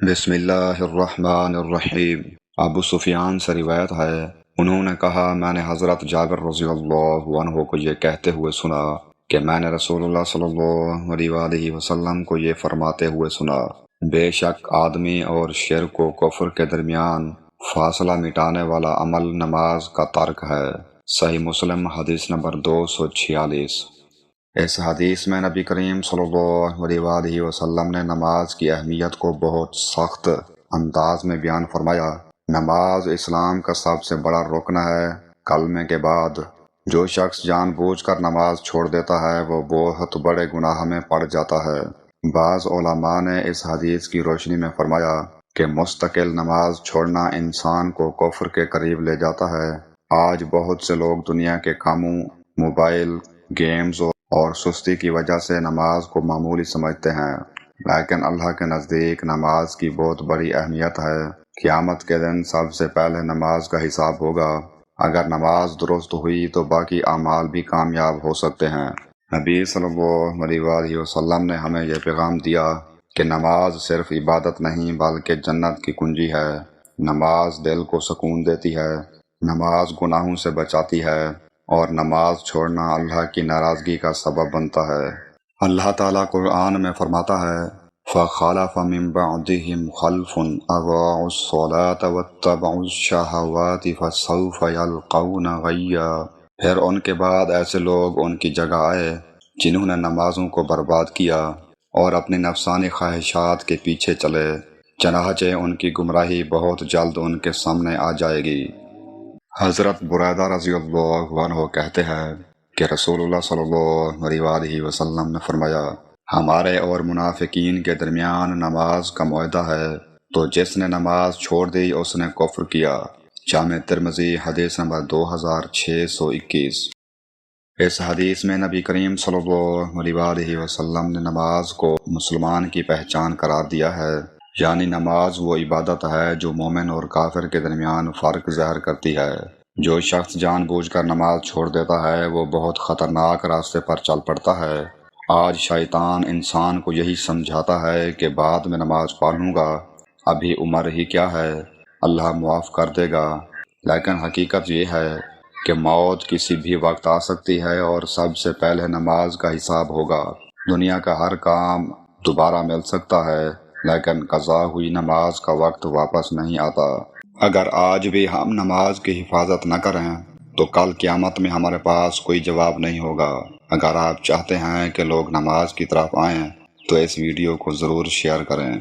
بسم اللہ الرحمن الرحیم۔ ابو سفیان سے روایت ہے، انہوں نے کہا میں نے حضرت جابر رضی اللہ عنہ کو یہ کہتے ہوئے سنا کہ میں نے رسول اللہ صلی اللہ علیہ وآلہ وسلم کو یہ فرماتے ہوئے سنا، بے شک آدمی اور شرک و کفر کے درمیان فاصلہ مٹانے والا عمل نماز کا ترک ہے۔ صحیح مسلم حدیث نمبر 246۔ اس حدیث میں نبی کریم صلی اللہ علیہ وآلہ وسلم نے نماز کی اہمیت کو بہت سخت انداز میں بیان فرمایا۔ نماز اسلام کا سب سے بڑا رکن ہے کلمے کے بعد۔ جو شخص جان بوجھ کر نماز چھوڑ دیتا ہے وہ بہت بڑے گناہ میں پڑ جاتا ہے۔ بعض علماء نے اس حدیث کی روشنی میں فرمایا کہ مستقل نماز چھوڑنا انسان کو کفر کے قریب لے جاتا ہے۔ آج بہت سے لوگ دنیا کے کاموں، موبائل گیمز اور سستی کی وجہ سے نماز کو معمولی سمجھتے ہیں، لیکن اللہ کے نزدیک نماز کی بہت بڑی اہمیت ہے۔ قیامت کے دن سب سے پہلے نماز کا حساب ہوگا۔ اگر نماز درست ہوئی تو باقی اعمال بھی کامیاب ہو سکتے ہیں۔ نبی صلی اللہ علیہ وآلہ وسلم نے ہمیں یہ پیغام دیا کہ نماز صرف عبادت نہیں بلکہ جنت کی کنجی ہے۔ نماز دل کو سکون دیتی ہے، نماز گناہوں سے بچاتی ہے، اور نماز چھوڑنا اللہ کی ناراضگی کا سبب بنتا ہے۔ اللہ تعالیٰ قرآن میں فرماتا ہے، فَخَلَفَ مِن بَعْدِهِمْ خَلْفٌ أَضَاعُوا الصَّلَاةَ وَاتَّبَعُوا الشَّهَوَاتِ فَسَوْفَ يَلْقَوْنَ غَيًّا۔ پھر ان کے بعد ایسے لوگ ان کی جگہ آئے جنہوں نے نمازوں کو برباد کیا اور اپنی نفسانی خواہشات کے پیچھے چلے، چنانچہ ان کی گمراہی بہت جلد ان کے سامنے آ جائے گی۔ حضرت بریدہ رضی اللہ عنہ کہتے ہیں کہ رسول اللہ صلی اللہ علیہ وآلہ وسلم نے فرمایا، ہمارے اور منافقین کے درمیان نماز کا معاہدہ ہے، تو جس نے نماز چھوڑ دی اس نے کفر کیا۔ جامع ترمذی حدیث نمبر 2621۔ اس حدیث میں نبی کریم صلی اللہ علیہ وآلہ وسلم نے نماز کو مسلمان کی پہچان قرار دیا ہے، یعنی نماز وہ عبادت ہے جو مومن اور کافر کے درمیان فرق ظاہر کرتی ہے۔ جو شخص جان بوجھ کر نماز چھوڑ دیتا ہے وہ بہت خطرناک راستے پر چل پڑتا ہے۔ آج شیطان انسان کو یہی سمجھاتا ہے کہ بعد میں نماز پڑھ لوں گا، ابھی عمر ہی کیا ہے، اللہ معاف کر دے گا، لیکن حقیقت یہ ہے کہ موت کسی بھی وقت آ سکتی ہے اور سب سے پہلے نماز کا حساب ہوگا۔ دنیا کا ہر کام دوبارہ مل سکتا ہے، لیکن قضا ہوئی نماز کا وقت واپس نہیں آتا۔ اگر آج بھی ہم نماز کی حفاظت نہ کریں تو کل قیامت میں ہمارے پاس کوئی جواب نہیں ہوگا۔ اگر آپ چاہتے ہیں کہ لوگ نماز کی طرف آئیں تو اس ویڈیو کو ضرور شیئر کریں۔